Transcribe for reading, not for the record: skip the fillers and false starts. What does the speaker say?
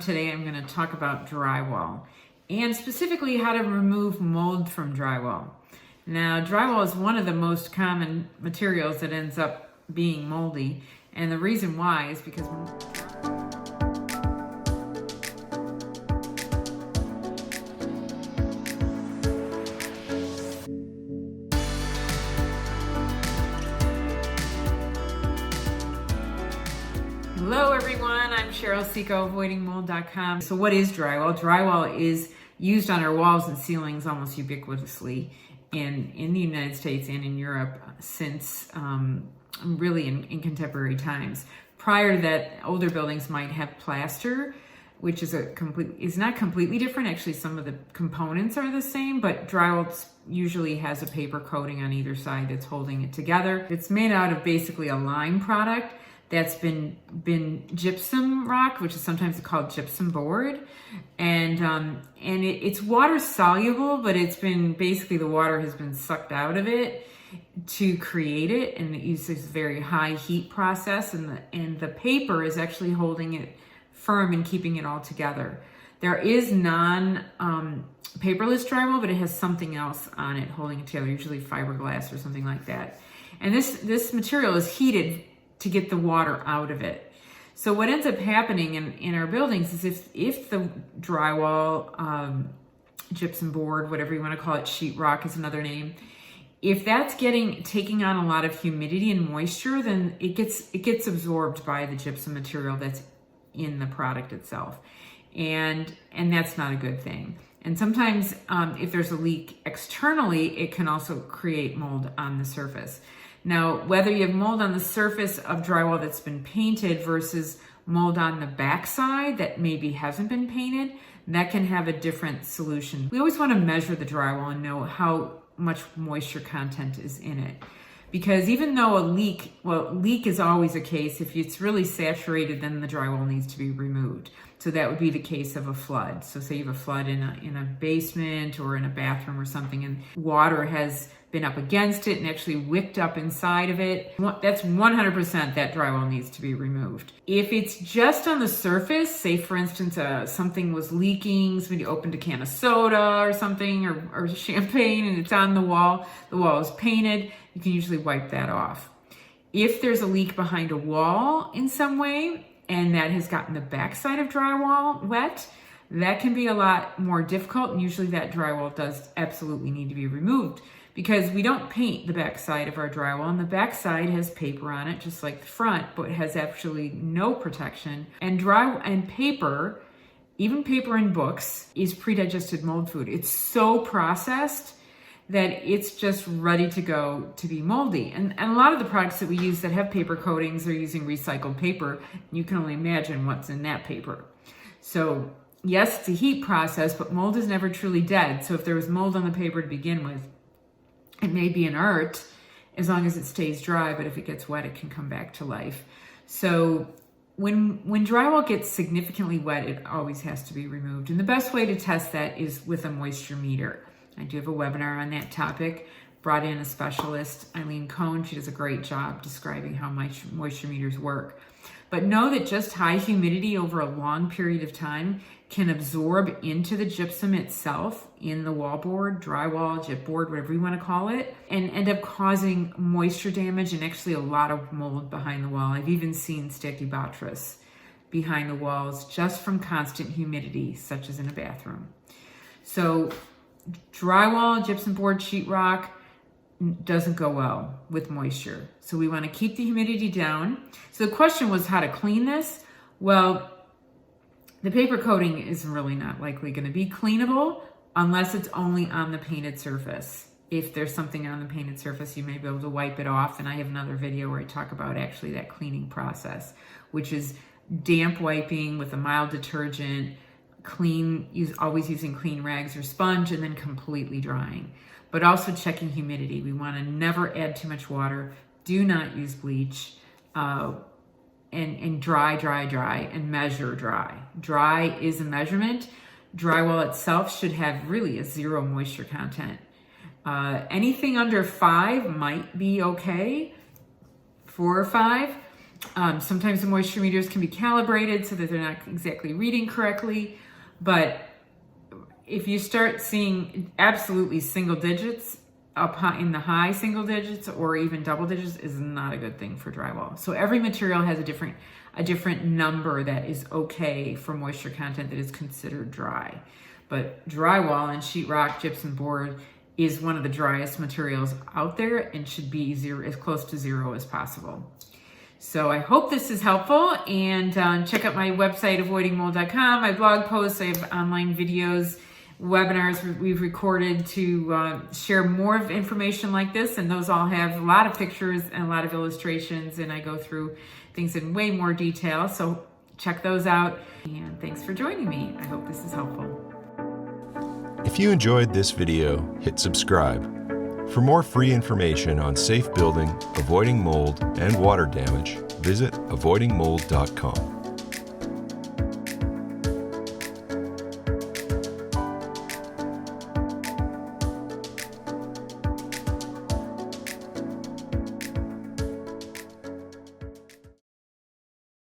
Today I'm going to talk about drywall and specifically how to remove mold from drywall. Now, drywall is one of the most common materials that ends up being moldy, and the reason why is because Hello everyone, I'm Cheryl Seco, avoidingmold.com. So what is drywall? Drywall is used on our walls and ceilings almost ubiquitously in the United States and in Europe since really in contemporary times. Prior to that, older buildings might have plaster, which is not completely different. Actually, some of the components are the same, but drywall usually has a paper coating on either side that's holding it together. It's made out of basically a lime product that's been gypsum rock, which is sometimes called gypsum board, and it's water soluble, but it's been basically the water has been sucked out of it to create it, and it uses very high heat process, and the paper is actually holding it firm and keeping it all together. There is paperless drywall, but it has something else on it holding it together, usually fiberglass or something like that. And this material is heated to get the water out of it. So what ends up happening in our buildings is if the drywall, gypsum board, whatever you want to call it, sheetrock is another name, if that's taking on a lot of humidity and moisture, then it gets absorbed by the gypsum material that's in the product itself. And that's not a good thing. And sometimes if there's a leak externally, it can also create mold on the surface. Now, whether you have mold on the surface of drywall that's been painted versus mold on the backside that maybe hasn't been painted, that can have a different solution. We always want to measure the drywall and know how much moisture content is in it. Because even though leak is always a case. If it's really saturated, then the drywall needs to be removed. So that would be the case of a flood. So say you have a flood in a basement or in a bathroom or something, and water has been up against it and actually wicked up inside of it. That's 100% that drywall needs to be removed. If it's just on the surface, say for instance, something was leaking, somebody opened a can of soda or something, or champagne, and it's on the wall is painted, you can usually wipe that off. If there's a leak behind a wall in some way, and that has gotten the backside of drywall wet, that can be a lot more difficult, and usually that drywall does absolutely need to be removed, because we don't paint the backside of our drywall, and the backside has paper on it just like the front, but it has actually no protection. And paper, even paper in books, is pre-digested mold food. It's so processed that it's just ready to go to be moldy. And a lot of the products that we use that have paper coatings are using recycled paper. You can only imagine what's in that paper. So yes, it's a heat process, but mold is never truly dead. So if there was mold on the paper to begin with, it may be inert as long as it stays dry, but if it gets wet, it can come back to life. So when drywall gets significantly wet, it always has to be removed. And the best way to test that is with a moisture meter. I do have a webinar on that topic. Brought in a specialist, Eileen Cohn. She does a great job describing how moisture meters work. But know that just high humidity over a long period of time can absorb into the gypsum itself in the wallboard, drywall, gypboard, whatever you want to call it, and end up causing moisture damage and actually a lot of mold behind the wall. I've even seen stachybotrys behind the walls just from constant humidity, such as in a bathroom. So drywall, gypsum board, sheetrock doesn't go well with moisture. So we want to keep the humidity down. So the question was how to clean this. Well, the paper coating is really not likely going to be cleanable unless it's only on the painted surface. If there's something on the painted surface, you may be able to wipe it off. And I have another video where I talk about actually that cleaning process, which is damp wiping with a mild detergent, always using clean rags or sponge, and then completely drying. But also checking humidity. We want to never add too much water. Do not use bleach. And dry, and measure dry. Dry is a measurement. Drywall itself should have really a 0 moisture content. Anything under 5 might be okay, 4 or 5. Sometimes the moisture meters can be calibrated so that they're not exactly reading correctly, but if you start seeing absolutely single digits up high, in the high single digits or even double digits, is not a good thing for drywall. So every material has a different number that is okay for moisture content that is considered dry. But drywall and sheetrock gypsum board is one of the driest materials out there and should be zero, as close to zero as possible. So I hope this is helpful, and check out my website, avoidingmold.com, my blog posts. I have online videos, webinars we've recorded to share more of information like this, and those all have a lot of pictures and a lot of illustrations, and I go through things in way more detail. So check those out, and thanks for joining me. I hope this is helpful. If you enjoyed this video, hit subscribe. For more free information on safe building, avoiding mold, and water damage, visit avoidingmold.com.